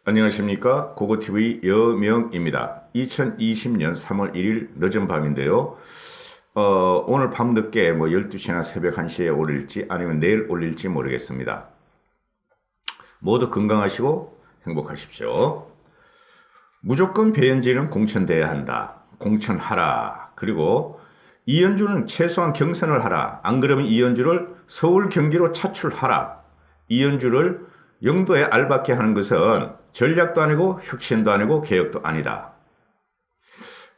안녕하십니까. 고고TV 여명입니다. 2020년 3월 1일 늦은 밤인데요. 오늘 밤늦게 12시나 새벽 1시에 올릴지 아니면 내일 올릴지 모르겠습니다. 모두 건강하시고 행복하십시오. 무조건 배현진은 공천돼야 한다. 공천하라. 그리고 이현주는 최소한 경선을 하라. 안 그러면 이현주를 서울 경기로 차출하라. 이현주를 영도에 알박게 하는 것은 전략도 아니고 혁신도 아니고 개혁도 아니다.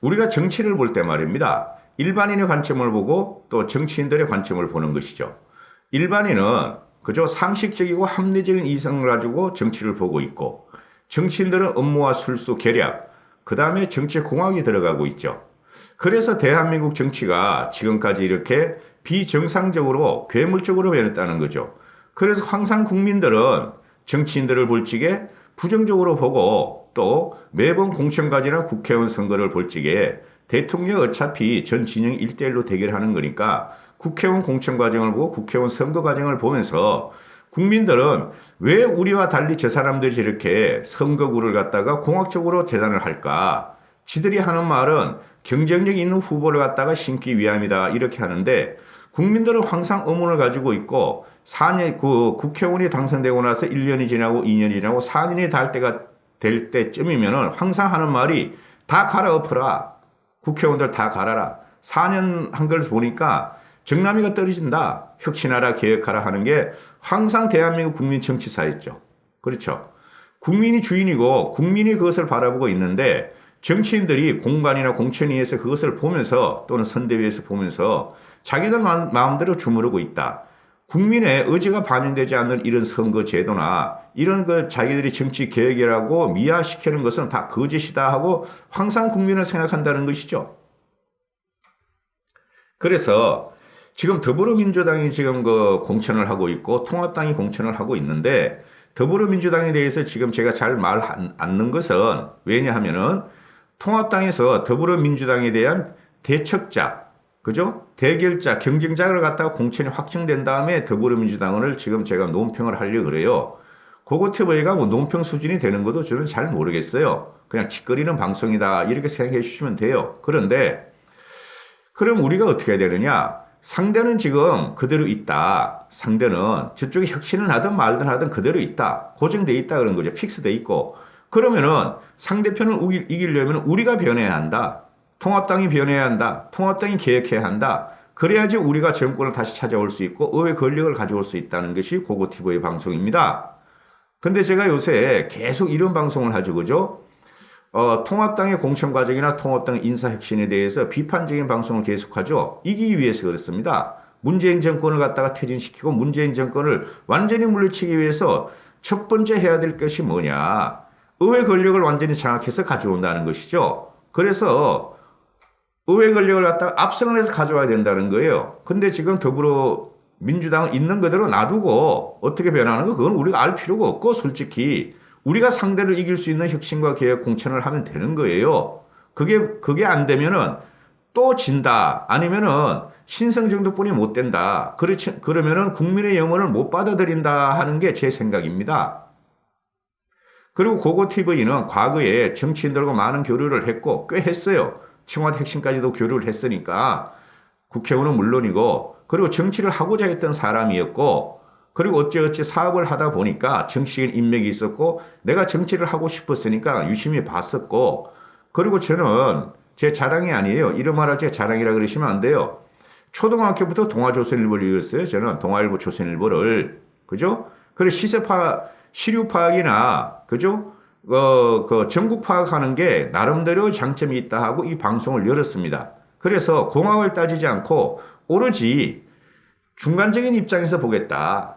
우리가 정치를 볼 때 말입니다. 일반인의 관점을 보고 또 정치인들의 관점을 보는 것이죠. 일반인은 그저 상식적이고 합리적인 이성을 가지고 정치를 보고 있고, 정치인들은 업무와 술수, 계략, 그 다음에 정치공학이 들어가고 있죠. 그래서 대한민국 정치가 지금까지 이렇게 비정상적으로 괴물적으로 변했다는 거죠. 그래서 항상 국민들은 정치인들을 볼 적에 부정적으로 보고, 또 매번 공천과제나 국회의원 선거를 볼 적에 대통령 어차피 전 진영이 1대1로 대결하는 거니까 국회의원 공천 과정을 보고 국회의원 선거 과정을 보면서 국민들은 왜 우리와 달리 저 사람들이 저렇게 선거구를 갖다가 공학적으로 재단을 할까? 지들이 하는 말은 경쟁력 있는 후보를 갖다가 심기 위함이다 이렇게 하는데, 국민들은 항상 의문을 가지고 있고, 4년, 국회의원이 당선되고 나서 1년이 지나고 2년이 지나고 4년이 될 때쯤이면은 항상 하는 말이 다 갈아엎어라. 국회의원들 다 갈아라. 4년 한 걸 보니까 정남이가 떨어진다. 혁신하라, 개혁하라 하는 게 항상 대한민국 국민 정치사였죠. 그렇죠. 국민이 주인이고 국민이 그것을 바라보고 있는데, 정치인들이 공관이나 공천위에서 그것을 보면서 또는 선대위에서 보면서 자기들 마음대로 주무르고 있다. 국민의 의지가 반영되지 않는 이런 선거 제도나 이런 자기들이 정치 개혁이라고 미화시키는 것은 다 거짓이다 하고 항상 국민을 생각한다는 것이죠. 그래서 지금 더불어민주당이 지금 공천을 하고 있고 통합당이 공천을 하고 있는데, 더불어민주당에 대해서 지금 제가 잘 말 않는 것은 왜냐하면은 통합당에서 더불어민주당에 대한 대척자, 그죠? 대결자, 경쟁자를 갖다가 공천이 확정된 다음에 더불어민주당을 지금 제가 논평을 하려고 그래요. 고고TV가 논평 수준이 되는 것도 저는 잘 모르겠어요. 그냥 짓거리는 방송이다 이렇게 생각해 주시면 돼요. 그런데 그럼 우리가 어떻게 해야 되느냐? 상대는 지금 그대로 있다. 상대는 저쪽에 혁신을 하든 말든 하든 그대로 있다. 고정돼 있다 그런 거죠. 픽스돼 있고. 그러면은 상대편을 이기려면 우리가 변해야 한다. 통합당이 변해야 한다. 통합당이 개혁해야 한다. 그래야지 우리가 정권을 다시 찾아올 수 있고 의회 권력을 가져올 수 있다는 것이 고고TV의 방송입니다. 근데 제가 요새 계속 이런 방송을 하죠. 그죠? 통합당의 공천 과정이나 통합당 인사 혁신에 대해서 비판적인 방송을 계속하죠. 이기기 위해서 그렇습니다. 문재인 정권을 갖다가 퇴진시키고 문재인 정권을 완전히 물리치기 위해서 첫 번째 해야 될 것이 뭐냐? 의회 권력을 완전히 장악해서 가져온다는 것이죠. 그래서 의회 권력을 갖다가 압승을 해서 가져와야 된다는 거예요. 근데 지금 더불어민주당은 있는 그대로 놔두고 어떻게 변하는 거 그건 우리가 알 필요가 없고, 솔직히 우리가 상대를 이길 수 있는 혁신과 개혁 공천을 하면 되는 거예요. 그게 안 되면은 또 진다. 아니면은 신성 정도뿐이 못 된다. 그러면은 국민의 영혼을 못 받아들인다 하는 게 제 생각입니다. 그리고 고고TV는 과거에 정치인들과 많은 교류를 했고 꽤 했어요. 청와대 핵심까지도 교류를 했으니까 국회의원은 물론이고, 그리고 정치를 하고자 했던 사람이었고, 그리고 어찌어찌 사업을 하다 보니까 정치인 인맥이 있었고 내가 정치를 하고 싶었으니까 유심히 봤었고, 그리고 저는 제 자랑이 아니에요. 이런 말할 제 자랑이라 그러시면 안 돼요. 초등학교부터 동아조선일보를 읽었어요. 저는 동아일보 조선일보를. 그죠? 그리고 시류 파악이나, 그죠? 전국 파악하는 게 나름대로 장점이 있다 하고 이 방송을 열었습니다. 그래서 공학을 따지지 않고 오로지 중간적인 입장에서 보겠다.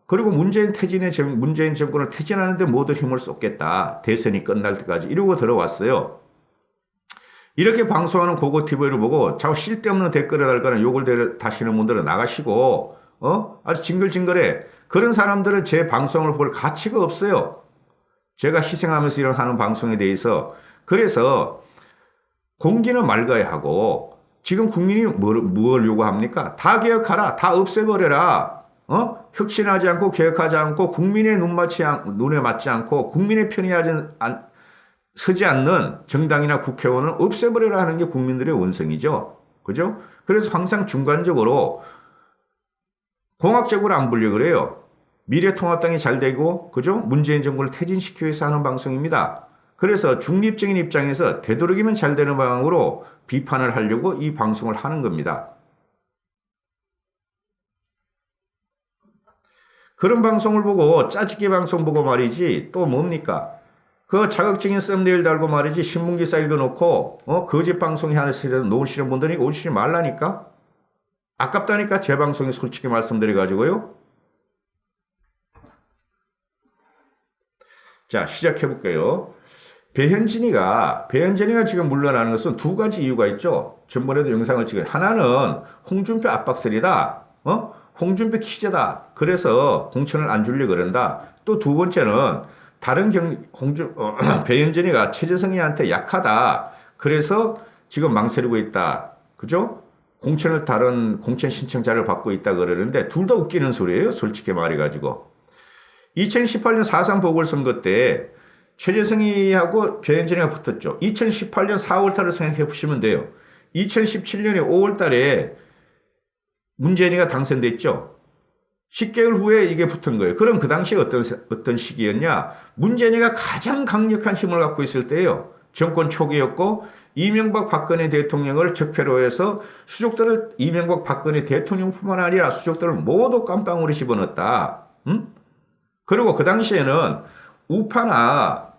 그리고 문재인 정권을 퇴진하는데 모두 힘을 쏟겠다. 대선이 끝날 때까지 이러고 들어왔어요. 이렇게 방송하는 고고TV를 보고 자꾸 쓸데없는 댓글을 달거나 욕을 다시는 분들은 나가시고, 아주 징글징글해. 그런 사람들은 제 방송을 볼 가치가 없어요. 제가 희생하면서 하는 방송에 대해서. 그래서 공기는 맑아야 하고, 지금 국민이 뭘 요구합니까? 다 개혁하라. 다 없애버려라. 혁신하지 않고 개혁하지 않고 국민의 눈에 맞지 않고 국민의 편이 서지 않는 정당이나 국회의원은 없애버려라 하는 게 국민들의 원성이죠. 그죠? 그래서 항상 중간적으로 공학적으로 안 보려고 그래요. 미래통합당이 잘 되고, 그죠? 문재인 정부를 퇴진시키기 위해서 하는 방송입니다. 그래서 중립적인 입장에서 되도록이면 잘 되는 방향으로 비판을 하려고 이 방송을 하는 겁니다. 그런 방송을 보고 짜집기 방송 보고 말이지 또 뭡니까? 그 자극적인 썸네일 달고 말이지 신문기사 읽어놓고 거짓 방송이 하나 놓으시는 분들이 오시지 말라니까? 아깝다니까 제 방송에 솔직히 말씀드려가지고요. 자, 시작해볼게요. 배현진이가 지금 물러나는 것은 두 가지 이유가 있죠. 전번에도 영상을 찍은 하나는 홍준표 압박설이다. 홍준표 키재다. 그래서 공천을 안 주려고 그런다. 또 두 번째는 다른 배현진이가 최재성이한테 약하다. 그래서 지금 망설이고 있다. 그죠? 다른 공천 신청자를 받고 있다 그러는데 둘 다 웃기는 소리예요. 솔직히 말해가지고. 2018년 4.3 보궐선거 때 최재성이하고 배현진이가 붙었죠. 2018년 4월달을 생각해 보시면 돼요. 2017년에 5월달에 문재인이가 당선됐죠. 10개월 후에 이게 붙은 거예요. 그럼 그 당시에 어떤 시기였냐? 문재인이가 가장 강력한 힘을 갖고 있을 때예요. 정권 초기였고 이명박 박근혜 대통령을 적폐로 해서 수족들을 이명박 박근혜 대통령뿐만 아니라 수족들을 모두 깜빵으로 집어넣었다. 그리고 그 당시에는 우파나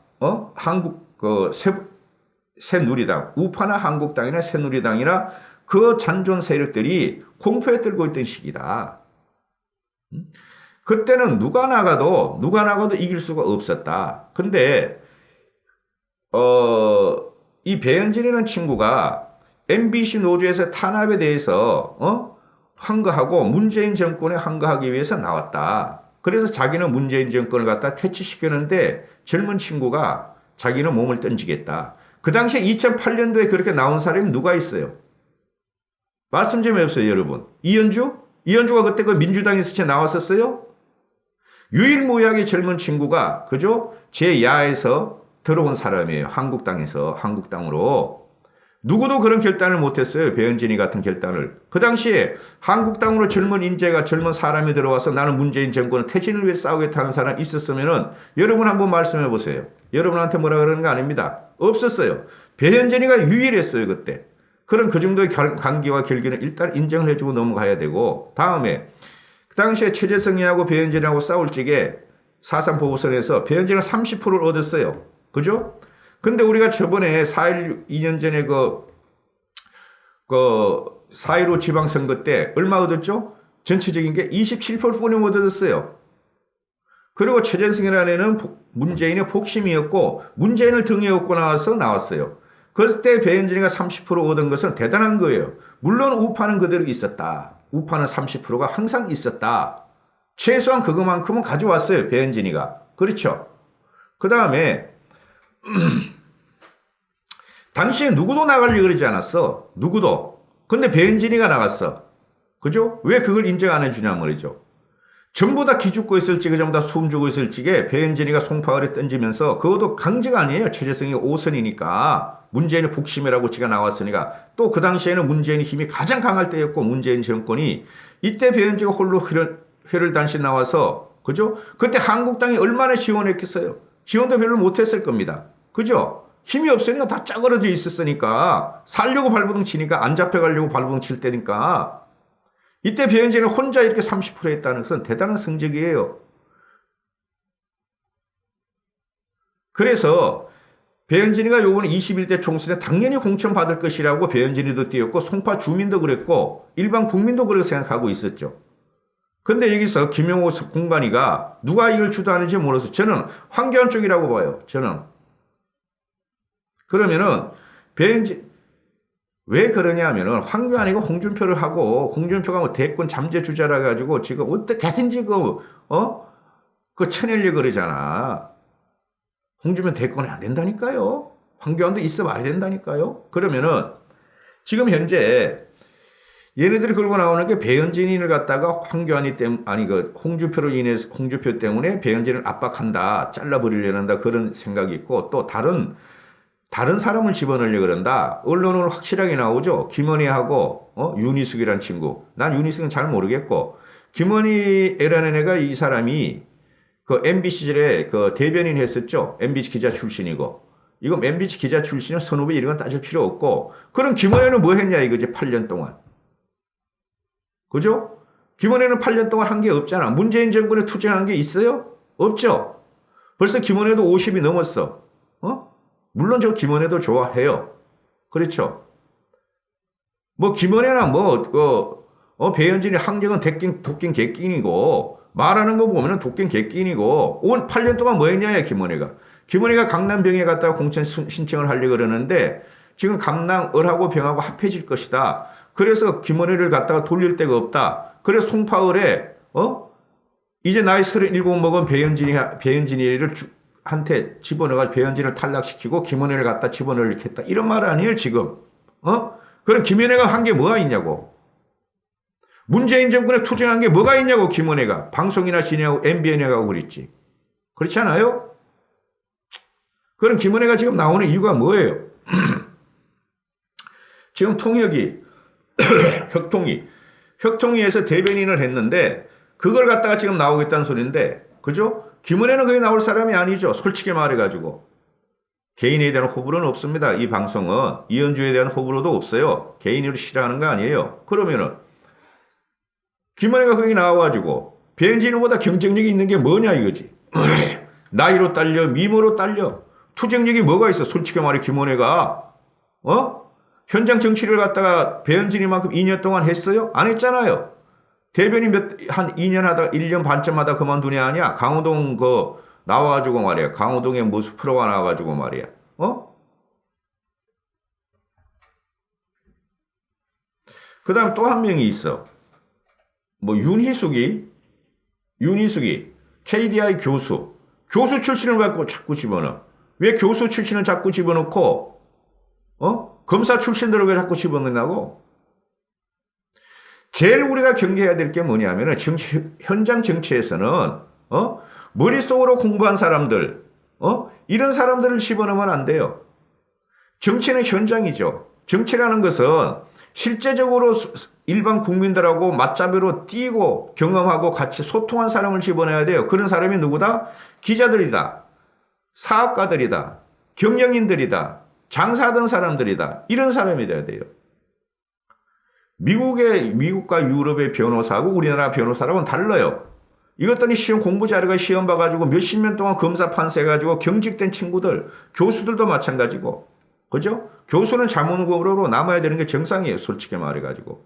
새누리당, 우파나 한국당이나 새누리당이나 그 잔존 세력들이 공포에 떨고 있던 시기다. 그때는 누가 나가도 이길 수가 없었다. 근데 이 배현진이라는 친구가 MBC 노조에서 탄압에 대해서 항거하고 문재인 정권에 항거하기 위해서 나왔다. 그래서 자기는 문재인 정권을 갖다 퇴치시켰는데 젊은 친구가 자기는 몸을 던지겠다. 그 당시에 2008년도에 그렇게 나온 사람이 누가 있어요? 말씀 좀 해보세요, 여러분. 이현주가 그때 그 민주당에서 나왔었어요? 유일무이하게 젊은 친구가, 그죠? 제 야에서 들어온 사람이에요. 한국당으로. 누구도 그런 결단을 못했어요. 배현진이 같은 결단을. 그 당시에 한국당으로 젊은 사람이 들어와서 나는 문재인 정권을 퇴진을 위해 싸우겠다는 사람 있었으면은 여러분 한번 말씀해 보세요. 여러분한테 뭐라 그러는 거 아닙니다. 없었어요. 배현진이가 유일했어요, 그때. 그런 그 정도의 관계와 결기는 일단 인정을 해주고 넘어가야 되고, 다음에 그 당시에 최재성이하고 배현진이하고 싸울 적에 4.3 보궐선에서 배현진이가 30%를 얻었어요. 그죠? 근데 우리가 저번에 2년 전에 그 4.15 지방선거 때 얼마 얻었죠? 전체적인 게 27%뿐이 못 얻었어요. 그리고 최재성이라는 애는 문재인의 복심이었고 문재인을 등에 업고 나왔어요. 그때 배현진이가 30% 얻은 것은 대단한 거예요. 물론 우파는 그대로 있었다. 우파는 30%가 항상 있었다. 최소한 그것만큼은 가져왔어요. 배현진이가. 그렇죠? 그 다음에 당시에 누구도 나가려고 그러지 않았어. 누구도. 근데 배현진이가 나갔어. 그죠? 왜 그걸 인정 안 해주냐 말이죠. 전부 다 기죽고 있을 적에 전부 다 숨주고 있을 적에 배현진이가 송파을에 던지면서 그것도 강제가 아니에요. 최재성이 5선이니까. 문재인의 복심이라고 지가 나왔으니까. 또 그 당시에는 문재인의 힘이 가장 강할 때였고 문재인 정권이 이때 배현진이가 홀로 회를 단신 나와서 그죠? 그때 한국당이 얼마나 지원했겠어요. 지원도 별로 못했을 겁니다. 그죠? 힘이 없으니까 다 짜그러져 있었으니까 살려고 발버둥 치니까 안 잡혀가려고 발버둥 칠 때니까 이때 배현진이 혼자 이렇게 30% 했다는 것은 대단한 성적이에요. 그래서 배현진이가 요번에 21대 총선에 당연히 공천 받을 것이라고 배현진이도 띄웠고 송파 주민도 그랬고 일반 국민도 그렇게 생각하고 있었죠. 근데 여기서 김용호 공관이가 누가 이걸 주도하는지 몰라서 저는 황교안 쪽이라고 봐요. 저는. 그러면은 배현진 왜 그러냐 하면은 황교안이가 홍준표를 하고 홍준표가 뭐 대권 잠재 주자라 가지고 지금 어떻게든지 그 쳐내려고 그러잖아. 홍준표 대권이 안 된다니까요. 황교안도 있어 봐야 된다니까요. 그러면은 지금 현재 얘네들이 걸고 나오는 게 배현진을 갖다가 황교안이 아니 그 홍준표로 인해서 홍준표 때문에 배현진을 압박한다, 잘라버리려는다 그런 생각이 있고 또 다른 사람을 집어넣으려 그런다. 언론은 확실하게 나오죠. 김원희하고 윤희숙이란 친구. 난 윤희숙은 잘 모르겠고 김원희라는 애가 이 사람이 그 MB 시절에 그 대변인 했었죠. MBC 기자 출신이고. 이거 MBC 기자 출신은 선후배 이런 건 따질 필요 없고. 그럼 김원희는 뭐 했냐 이거지 8년 동안. 그죠? 김원희는 8년 동안 한 게 없잖아. 문재인 정부에 투쟁한 게 있어요? 없죠? 벌써 김원희도 50이 넘었어. 물론 저 김원혜도 좋아해요. 그렇죠. 뭐 김원혜나 배현진이 항쟁은 도끼인 개끼인이고 말하는 거 보면은 도끼인 개끼인이고 온 8년 동안 뭐 했냐야 김원혜가. 김원혜가 강남병에 갔다가 공천 신청을 하려고 그러는데 지금 강남을하고 병하고 합해질 것이다. 그래서 김원혜를 갖다가 돌릴 데가 없다. 그래서 송파을에 이제 나이 37 먹은 배현진이를 한테 집어넣어가지고 배현진을 탈락시키고 김원혜를 갖다 집어넣겠다. 이런 말 아니에요, 지금. 그럼 김원혜가 한 게 뭐가 있냐고. 문재인 정권에 투쟁한 게 뭐가 있냐고, 김원혜가. 방송이나 진행하고 MBN에 가고 그랬지. 그렇지 않아요? 그럼 김원혜가 지금 나오는 이유가 뭐예요? 지금 혁통위에서 대변인을 했는데 그걸 갖다가 지금 나오겠다는 소리인데, 그죠? 김은혜는 거기 나올 사람이 아니죠. 솔직히 말해가지고. 개인에 대한 호불호는 없습니다. 이 방송은. 이현주에 대한 호불호도 없어요. 개인으로 싫어하는 거 아니에요. 그러면은 김은혜가 거기 나와가지고 배현진보다 경쟁력이 있는 게 뭐냐 이거지. 나이로 딸려, 미모로 딸려. 투쟁력이 뭐가 있어. 솔직히 말해 김은혜가. 현장 정치를 갖다가 배현진이만큼 2년 동안 했어요? 안 했잖아요. 대변인 한 2년 하다 1년 반쯤 하다 그만두냐 아니야? 강호동 나와가지고 말이야. 강호동의 모습 프로가 나와가지고 말이야. 그 다음 또 한 명이 있어. 윤희숙이 KDI 교수 출신을 갖고 자꾸 집어넣어. 왜 교수 출신을 자꾸 집어넣고 검사 출신들을 왜 자꾸 집어넣냐고? 제일 우리가 경계해야 될 게 뭐냐면은 현장 정치에서는 머릿속으로 공부한 사람들 이런 사람들을 집어넣으면 안 돼요. 정치는 현장이죠. 정치라는 것은 실제적으로 일반 국민들하고 맞잡이로 뛰고 경험하고 같이 소통한 사람을 집어넣어야 돼요. 그런 사람이 누구다? 기자들이다. 사업가들이다. 경영인들이다. 장사하던 사람들이다. 이런 사람이 돼야 돼요. 미국과 유럽의 변호사하고 우리나라 변호사랑은 달라요. 이것들이 시험 공부 자료가 시험 봐가지고 몇십 년 동안 검사 판사 해가지고 경직된 친구들, 교수들도 마찬가지고. 그죠? 교수는 자문으로 남아야 되는 게 정상이에요. 솔직히 말해가지고.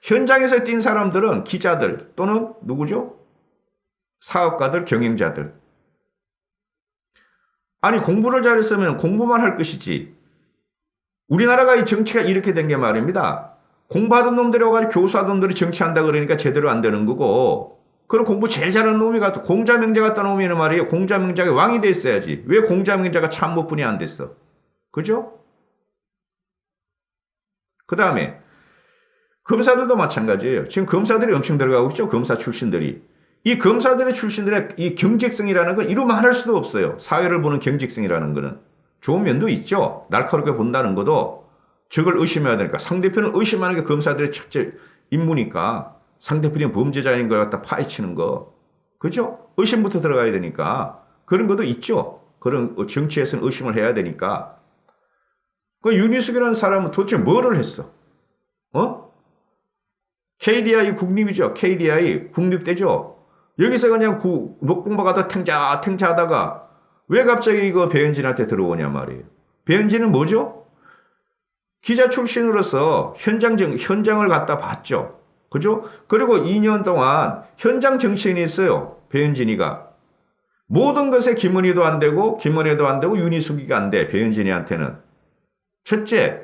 현장에서 뛴 사람들은 기자들 또는 누구죠? 사업가들, 경영자들. 아니 공부를 잘했으면 공부만 할 것이지. 우리나라가 이 정치가 이렇게 된 게 말입니다. 공부하던 놈들이 와가지고 교수하던 놈들이 정치한다 그러니까 제대로 안 되는 거고, 그럼 공부 제일 잘하는 놈이 공자명자 같다 놈이는 말이에요. 공자명자가 왕이 됐어야지. 왜 공자명자가 참모뿐이 안 됐어? 그죠? 그 다음에 검사들도 마찬가지예요. 지금 검사들이 엄청 들어가고 있죠. 검사 출신들이. 이 검사들의 출신들의 이 경직성이라는 건 이루 말할 수도 없어요. 사회를 보는 경직성이라는 거는. 좋은 면도 있죠. 날카롭게 본다는 것도 적을 의심해야 되니까. 상대편을 의심하는 게 검사들의 첫째 임무니까. 상대편이 범죄자인 걸 갖다 파헤치는 거. 그죠? 의심부터 들어가야 되니까. 그런 것도 있죠. 그런 정치에서는 의심을 해야 되니까. 그 윤희숙이라는 사람은 도대체 뭐를 했어? KDI 국립이죠. KDI 국립대죠. 여기서 그냥 녹봉박하다 탱자 하다가 왜 갑자기 이거 배현진한테 들어오냐 말이에요. 배현진은 뭐죠? 기자 출신으로서 현장을 갖다 봤죠. 그죠? 그리고 2년 동안 현장 정치인이 있어요. 배현진이가. 모든 것에 김은희도 안 되고, 김은혜도 안 되고, 윤희숙이가 안 돼. 배현진이한테는. 첫째,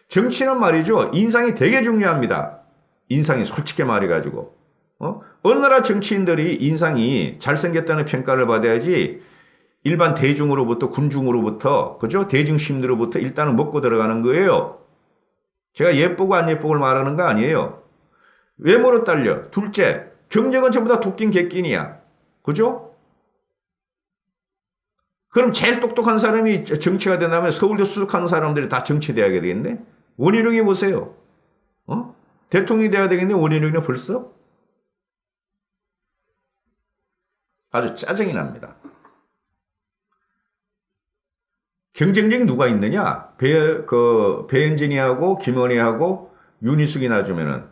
정치는 말이죠. 인상이 되게 중요합니다. 인상이 솔직히 말해가지고. 어느 나라 정치인들이 인상이 잘생겼다는 평가를 받아야지 일반 대중으로부터 군중으로부터 그죠? 대중심으로부터 일단은 먹고 들어가는 거예요. 제가 예쁘고 안 예쁘고를 말하는 거 아니에요. 외모로 딸려. 둘째, 경력은 전부 다 도끼인 객끼이야. 그죠? 그럼 제일 똑똑한 사람이 정치가 된다면 서울대 수석하는 사람들이 다 정치돼야 되겠네? 원희룡이 보세요. 대통령이 돼야 되겠네, 원희룡이 벌써? 아주 짜증이 납니다. 경쟁력이 누가 있느냐? 배현진이하고 김원희하고 윤희숙이 놔주면은,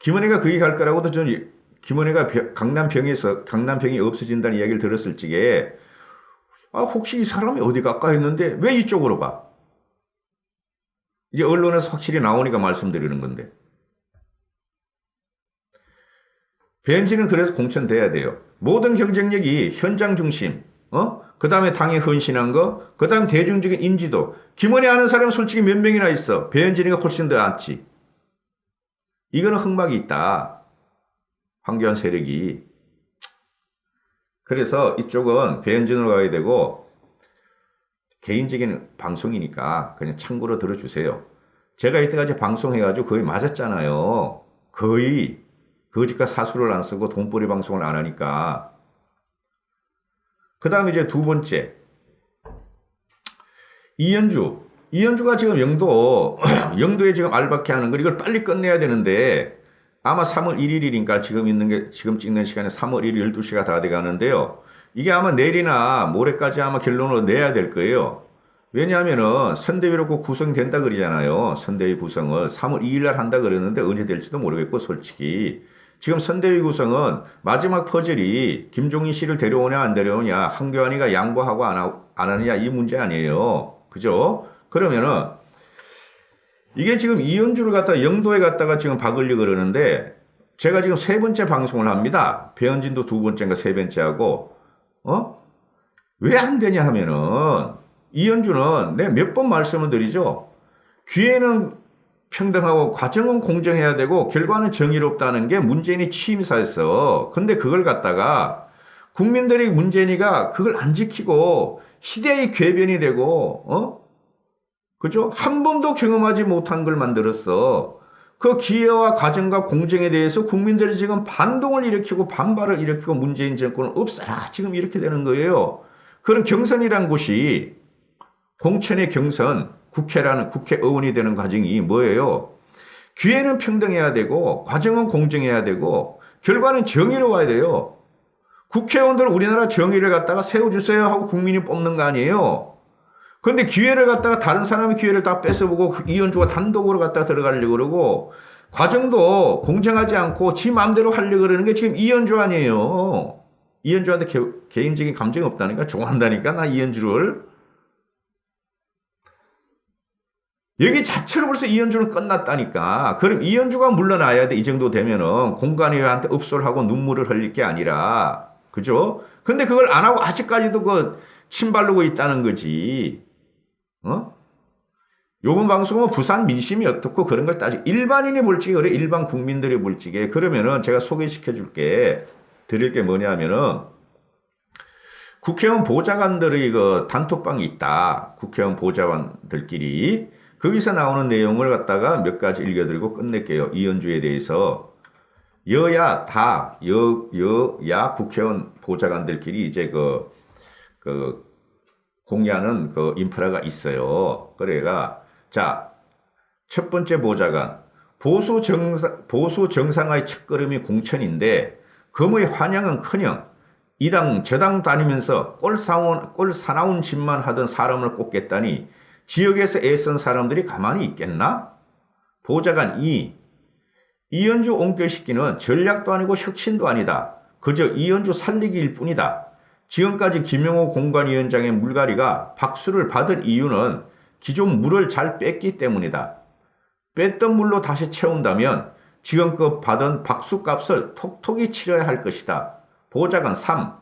김원희가 거기 갈 거라고도 저는, 김원희가 강남병이 없어진다는 이야기를 들었을 적에, 혹시 이 사람이 어디 갈까 했는데, 왜 이쪽으로 가? 이제 언론에서 확실히 나오니까 말씀드리는 건데. 배현진은 그래서 공천돼야 돼요. 모든 경쟁력이 현장 중심, 그 다음에 당에 헌신한 거, 그 다음에 대중적인 인지도. 김원희 아는 사람은 솔직히 몇 명이나 있어. 배현진이가 훨씬 더 낫지. 이거는 흑막이 있다. 황교안 세력이. 그래서 이쪽은 배현진으로 가야 되고, 개인적인 방송이니까 그냥 참고로 들어주세요. 제가 이때까지 방송해가지고 거의 맞았잖아요. 거의 거짓과 사수를 안 쓰고 돈벌이 방송을 안 하니까. 그 다음에 이제 두 번째. 이현주가 지금 영도에 지금 알바케 하는 걸 이걸 빨리 끝내야 되는데 아마 3월 1일이니까 지금 찍는 시간에 3월 1일 12시가 다 돼 가는데요. 이게 아마 내일이나 모레까지 아마 결론을 내야 될 거예요. 왜냐하면은 선대위로 꼭 구성된다 그러잖아요. 선대위 구성을 3월 2일 날 한다 그랬는데 언제 될지도 모르겠고 솔직히. 지금 선대위 구성은 마지막 퍼즐이 김종인 씨를 데려오냐 안 데려오냐, 황교안이가 양보하고 안 하느냐 이 문제 아니에요. 그죠? 그러면은 이게 지금 이현주를 갖다가 영도에 갔다가 지금 박으려고 그러는데 제가 지금 세 번째 방송을 합니다. 배현진도 두 번째인가 세 번째 하고 왜 안 되냐 하면은 이현주는 내가 몇 번 말씀을 드리죠. 기회는 평등하고 과정은 공정해야 되고 결과는 정의롭다는 게 문재인이 취임사였어. 근데 그걸 갖다가 국민들이 문재인이가 그걸 안 지키고 시대의 궤변이 되고 그죠? 한 번도 경험하지 못한 걸 만들었어. 그 기회와 과정과 공정에 대해서 국민들이 지금 반동을 일으키고 반발을 일으키고 문재인 정권을 없애라 지금 이렇게 되는 거예요. 그런 경선이란 곳이 공천의 경선, 국회의원이 되는 과정이 뭐예요? 기회는 평등해야 되고 과정은 공정해야 되고 결과는 정의로워야 돼요. 국회의원들은 우리나라 정의를 갖다가 세워주세요 하고 국민이 뽑는 거 아니에요. 그런데 기회를 갖다가 다른 사람의 기회를 다 뺏어보고 이현주가 단독으로 갖다가 들어가려고 그러고 과정도 공정하지 않고 지 마음대로 하려고 그러는 게 지금 이현주 아니에요. 이현주한테 개인적인 감정이 없다니까 좋아한다니까 나 이현주를. 여기 자체로 벌써 이현주는 끝났다니까. 그럼 이현주가 물러나야 돼. 이 정도 되면은 공관위한테 읍소하고 눈물을 흘릴 게 아니라. 그죠? 근데 그걸 안 하고 아직까지도 침 바르고 있다는 거지. 요번 방송은 부산 민심이 어떻고 그런 걸 일반인이 볼 적에 그래. 일반 국민들이 볼 적에. 그러면은 제가 소개시켜 드릴 게 뭐냐면은 국회의원 보좌관들의 단톡방이 있다. 국회의원 보좌관들끼리. 거기서 나오는 내용을 갖다가 몇 가지 읽어드리고 끝낼게요. 이현주에 대해서. 여야 국회의원 보좌관들끼리 이제 공유하는 인프라가 있어요. 그래가, 자, 첫 번째 보좌관. 보수 정상화의 첫걸음이 공천인데, 검의 환영은 커녕, 이당 저당 다니면서 꼴 사나운 짓만 하던 사람을 꼽겠다니, 지역에서 애쓴 사람들이 가만히 있겠나? 보좌관 2. 이현주 옹결시키는 전략도 아니고 혁신도 아니다. 그저 이현주 살리기일 뿐이다. 지금까지 김영호 공관위원장의 물갈이가 박수를 받은 이유는 기존 물을 잘 뺐기 때문이다. 뺐던 물로 다시 채운다면 지금껏 받은 박수값을 톡톡히 치러야 할 것이다. 보좌관 3.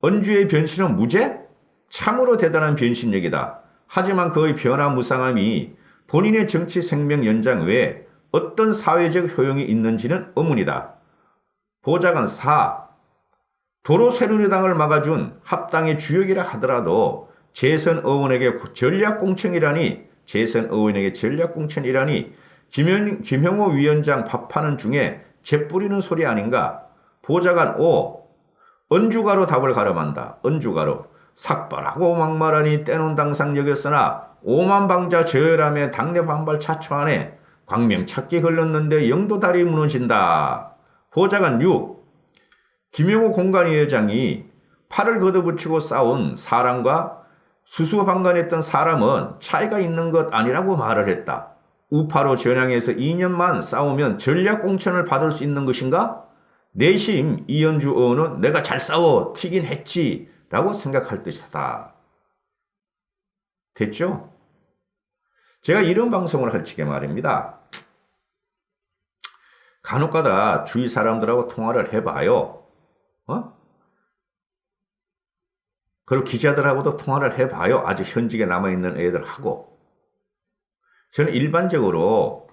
언주의 변신은 무죄? 참으로 대단한 변신력이다. 하지만 그의 변화무쌍함이 본인의 정치 생명 연장 외에 어떤 사회적 효용이 있는지는 의문이다. 보좌관 4. 도로 새누리당을 막아준 합당의 주역이라 하더라도 재선 의원에게 전략 공천이라니 재선 의원에게 전략공천이라니 김영호 위원장 밥하는 중에 재 뿌리는 소리 아닌가? 보좌관 5. 언주가로 답을 가름한다. 언주가로. 삭발하고 막말하니 떼놓은 당상 여겼으나 오만방자 저열함에 당내 반발 차초하네. 광명 찾기 흘렀는데 영도다리 무너진다. 보좌관 6. 김영호 공관위원장이 팔을 걷어붙이고 싸운 사람과 수수방관했던 사람은 차이가 있는 것 아니라고 말을 했다. 우파로 전향해서 2년만 싸우면 전략공천을 받을 수 있는 것인가? 내심 이현주 의원은 내가 잘 싸워 튀긴 했지 라고 생각할 듯이다. 됐죠? 제가 이런 방송을 할 적에 말입니다. 간혹가다 주위 사람들하고 통화를 해봐요. 그리고 기자들하고도 통화를 해봐요. 아직 현직에 남아있는 애들하고. 저는 일반적으로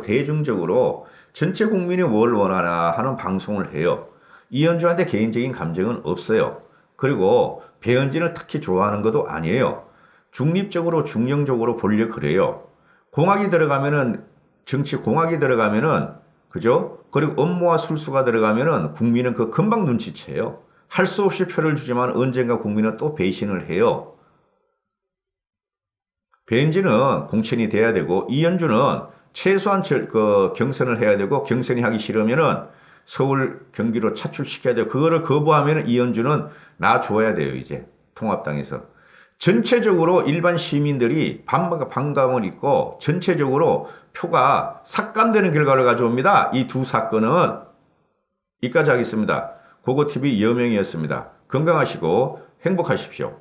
대중적으로 전체 국민이 뭘 원하나 하는 방송을 해요. 이현주한테 개인적인 감정은 없어요. 그리고 배현진을 특히 좋아하는 것도 아니에요. 중립적으로 중령적으로 보려고 그래요. 공학이 들어가면은 정치 공학이 들어가면은 그죠? 그리고 업무와 술수가 들어가면은 국민은 그 금방 눈치채요. 할 수 없이 표를 주지만 언젠가 국민은 또 배신을 해요. 배현진은 공천이 돼야 되고 이현주는 최소한 경선을 해야 되고 경선이 하기 싫으면은 서울 경기로 차출시켜야 돼요. 그거를 거부하면 이현주는 놔줘야 돼요. 이제 통합당에서. 전체적으로 일반 시민들이 반감을 있고 전체적으로 표가 삭감되는 결과를 가져옵니다. 이 두 사건은 여기까지 하겠습니다. 고고TV 여명이었습니다. 건강하시고 행복하십시오.